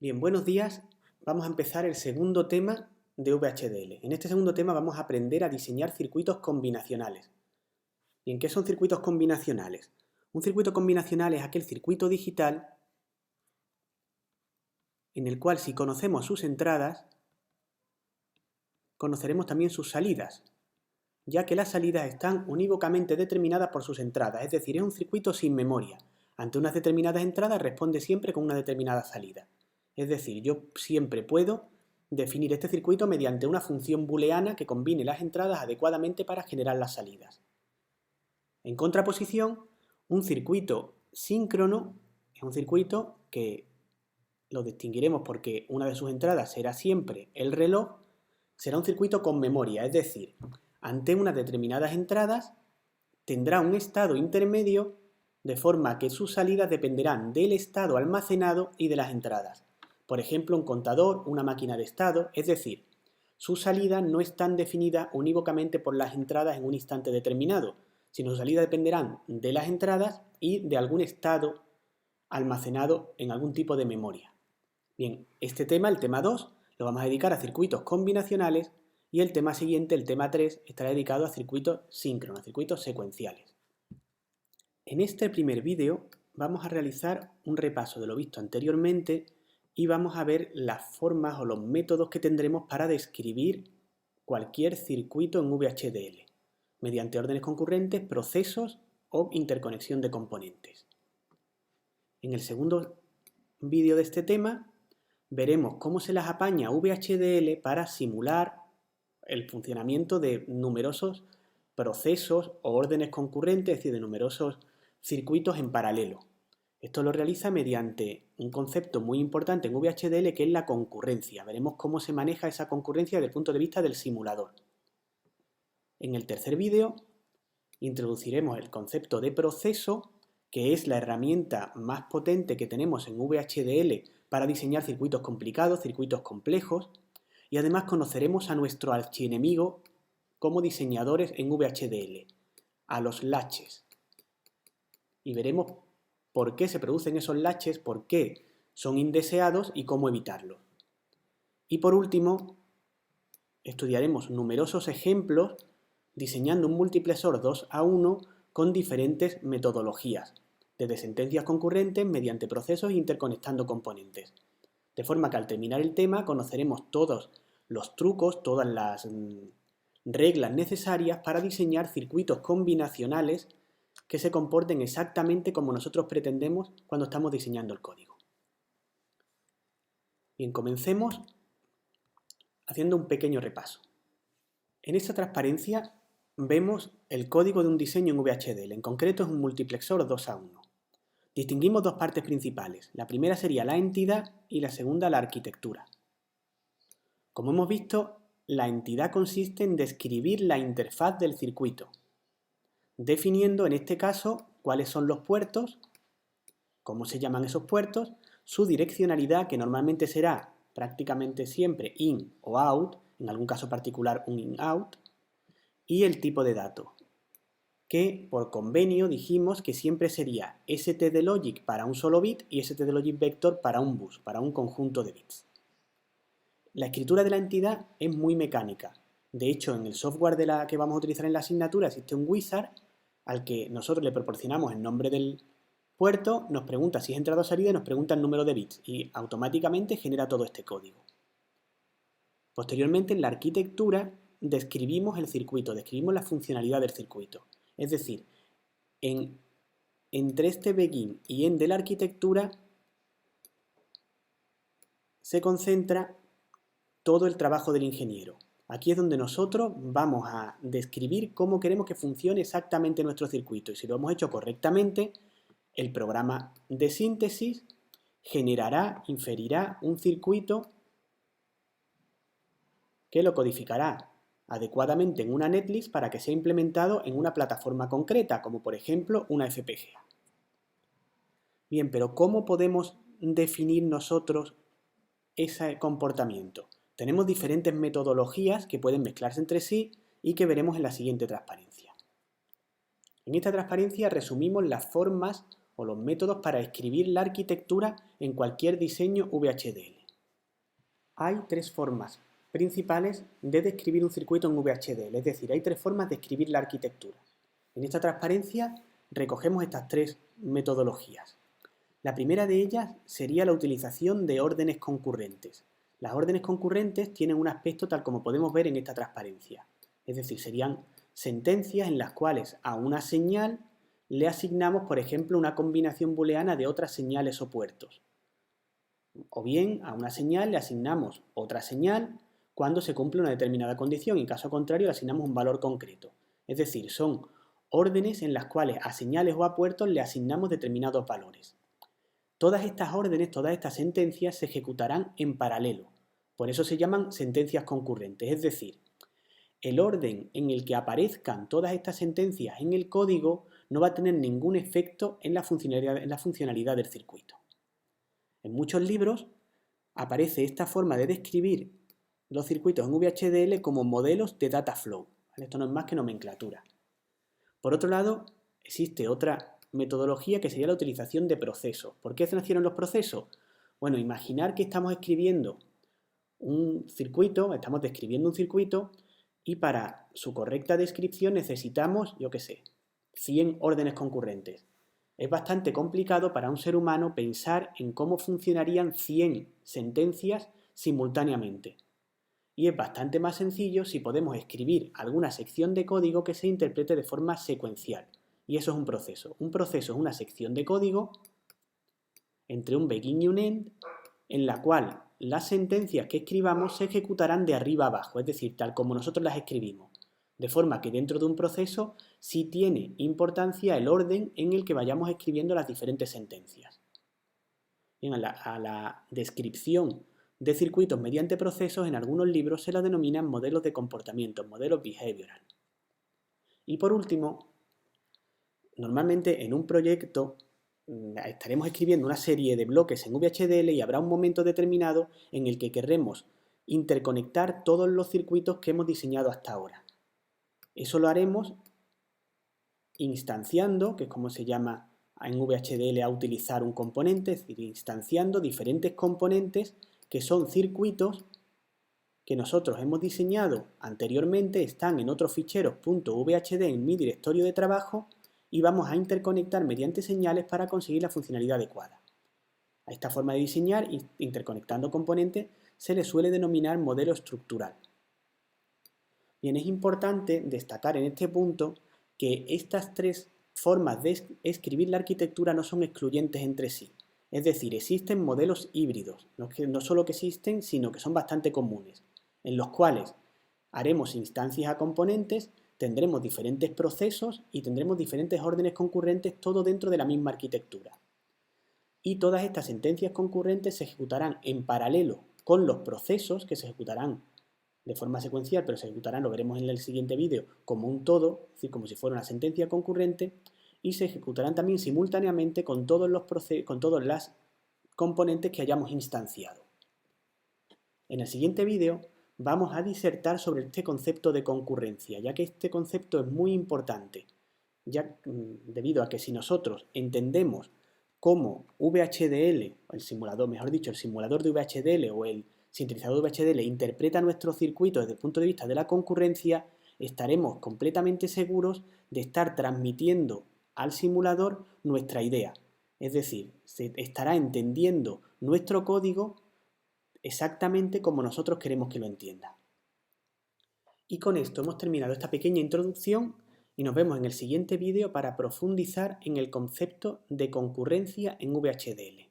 Bien, buenos días. Vamos a empezar el segundo tema de VHDL. En este segundo tema vamos a aprender a diseñar circuitos combinacionales. Bien, ¿qué son circuitos combinacionales? Un circuito combinacional es aquel circuito digital en el cual, si conocemos sus entradas, conoceremos también sus salidas, ya que las salidas están unívocamente determinadas por sus entradas, es decir, es un circuito sin memoria. Ante unas determinadas entradas responde siempre con una determinada salida. Es decir, yo siempre puedo definir este circuito mediante una función booleana que combine las entradas adecuadamente para generar las salidas. En contraposición, un circuito síncrono es un circuito que lo distinguiremos porque una de sus entradas será siempre el reloj, será un circuito con memoria, es decir, ante unas determinadas entradas tendrá un estado intermedio de forma que sus salidas dependerán del estado almacenado y de las entradas. Por ejemplo, un contador, una máquina de estado, es decir, sus salidas no están definidas unívocamente por las entradas en un instante determinado, sino sus salidas dependerán de las entradas y de algún estado almacenado en algún tipo de memoria. Bien, este tema, el tema 2, lo vamos a dedicar a circuitos combinacionales y el tema siguiente, el tema 3, estará dedicado a circuitos síncronos, a circuitos secuenciales. En este primer vídeo vamos a realizar un repaso de lo visto anteriormente y vamos a ver las formas o los métodos que tendremos para describir cualquier circuito en VHDL, mediante órdenes concurrentes, procesos o interconexión de componentes. En el segundo vídeo de este tema veremos cómo se las apaña VHDL para simular el funcionamiento de numerosos procesos o órdenes concurrentes, es decir, de numerosos circuitos en paralelo. Esto lo realiza mediante un concepto muy importante en VHDL que es la concurrencia. Veremos cómo se maneja esa concurrencia desde el punto de vista del simulador. En el tercer vídeo introduciremos el concepto de proceso, que es la herramienta más potente que tenemos en VHDL para diseñar circuitos complicados, circuitos complejos, y además conoceremos a nuestro archienemigo como diseñadores en VHDL, a los latches. Y veremos por qué se producen esos latches, por qué son indeseados y cómo evitarlos. Y por último, estudiaremos numerosos ejemplos diseñando un multiplexor 2 a 1 con diferentes metodologías, desde sentencias concurrentes mediante procesos e interconectando componentes. De forma que al terminar el tema conoceremos todos los trucos, todas las reglas necesarias para diseñar circuitos combinacionales que se comporten exactamente como nosotros pretendemos cuando estamos diseñando el código. Bien, comencemos haciendo un pequeño repaso. En esta transparencia vemos el código de un diseño en VHDL, en concreto es un multiplexor 2 a 1. Distinguimos dos partes principales, la primera sería la entidad y la segunda la arquitectura. Como hemos visto, la entidad consiste en describir la interfaz del circuito, definiendo en este caso cuáles son los puertos, cómo se llaman esos puertos, su direccionalidad, que normalmente será prácticamente siempre in o out, en algún caso particular un in-out, y el tipo de dato, que por convenio dijimos que siempre sería stdlogic para un solo bit y stdlogic vector para un bus, para un conjunto de bits. La escritura de la entidad es muy mecánica. De hecho, en el software que vamos a utilizar en la asignatura existe un wizard al que nosotros le proporcionamos el nombre del puerto, nos pregunta si es entrada o salida y nos pregunta el número de bits y automáticamente genera todo este código. Posteriormente, en la arquitectura describimos el circuito, describimos la funcionalidad del circuito. Es decir, entre este begin y end de la arquitectura se concentra todo el trabajo del ingeniero. Aquí es donde nosotros vamos a describir cómo queremos que funcione exactamente nuestro circuito y si lo hemos hecho correctamente, el programa de síntesis generará, inferirá un circuito que lo codificará adecuadamente en una netlist para que sea implementado en una plataforma concreta, como por ejemplo una FPGA. Bien, pero ¿cómo podemos definir nosotros ese comportamiento? Tenemos diferentes metodologías que pueden mezclarse entre sí y que veremos en la siguiente transparencia. En esta transparencia resumimos las formas o los métodos para escribir la arquitectura en cualquier diseño VHDL. Hay tres formas principales de describir un circuito en VHDL, es decir, hay tres formas de escribir la arquitectura. En esta transparencia recogemos estas tres metodologías. La primera de ellas sería la utilización de órdenes concurrentes. Las órdenes concurrentes tienen un aspecto tal como podemos ver en esta transparencia, es decir, serían sentencias en las cuales a una señal le asignamos, por ejemplo, una combinación booleana de otras señales o puertos. O bien a una señal le asignamos otra señal cuando se cumple una determinada condición y en caso contrario le asignamos un valor concreto. Es decir, son órdenes en las cuales a señales o a puertos le asignamos determinados valores. Todas estas órdenes, todas estas sentencias se ejecutarán en paralelo. Por eso se llaman sentencias concurrentes. Es decir, el orden en el que aparezcan todas estas sentencias en el código no va a tener ningún efecto en la funcionalidad del circuito. En muchos libros aparece esta forma de describir los circuitos en VHDL como modelos de data flow. Esto no es más que nomenclatura. Por otro lado, existe otra metodología que sería la utilización de procesos. ¿Por qué se nacieron los procesos? Bueno, imaginar que estamos escribiendo un circuito, estamos describiendo un circuito y para su correcta descripción necesitamos, yo qué sé, 100 órdenes concurrentes. Es bastante complicado para un ser humano pensar en cómo funcionarían 100 sentencias simultáneamente. Y es bastante más sencillo si podemos escribir alguna sección de código que se interprete de forma secuencial. Y eso es un proceso. Un proceso es una sección de código entre un begin y un end en la cual las sentencias que escribamos se ejecutarán de arriba a abajo, es decir, tal como nosotros las escribimos. De forma que dentro de un proceso sí tiene importancia el orden en el que vayamos escribiendo las diferentes sentencias. Bien, a la descripción de circuitos mediante procesos en algunos libros se la denominan modelos de comportamiento, modelos behavioral. Y por último, normalmente en un proyecto estaremos escribiendo una serie de bloques en VHDL y habrá un momento determinado en el que querremos interconectar todos los circuitos que hemos diseñado hasta ahora. Eso lo haremos instanciando, que es como se llama en VHDL a utilizar un componente, es decir, instanciando diferentes componentes que son circuitos que nosotros hemos diseñado anteriormente, están en otros ficheros .vhd en mi directorio de trabajo y vamos a interconectar mediante señales para conseguir la funcionalidad adecuada. A esta forma de diseñar, interconectando componentes, se le suele denominar modelo estructural. Bien, es importante destacar en este punto que estas tres formas de escribir la arquitectura no son excluyentes entre sí. Es decir, existen modelos híbridos, no solo que existen, sino que son bastante comunes, en los cuales haremos instancias a componentes, tendremos diferentes procesos y tendremos diferentes órdenes concurrentes, todo dentro de la misma arquitectura. Y todas estas sentencias concurrentes se ejecutarán en paralelo con los procesos que se ejecutarán de forma secuencial, pero se ejecutarán, lo veremos en el siguiente vídeo, como un todo, es decir, como si fuera una sentencia concurrente, y se ejecutarán también simultáneamente con todos los componentes que hayamos instanciado. En el siguiente vídeo vamos a disertar sobre este concepto de concurrencia, ya que este concepto es muy importante, debido a que si nosotros entendemos cómo VHDL, el simulador, mejor dicho, el simulador de VHDL o el sintetizador de VHDL interpreta nuestro circuito desde el punto de vista de la concurrencia, estaremos completamente seguros de estar transmitiendo al simulador nuestra idea. Es decir, se estará entendiendo nuestro código exactamente como nosotros queremos que lo entienda. Y con esto hemos terminado esta pequeña introducción y nos vemos en el siguiente vídeo para profundizar en el concepto de concurrencia en VHDL.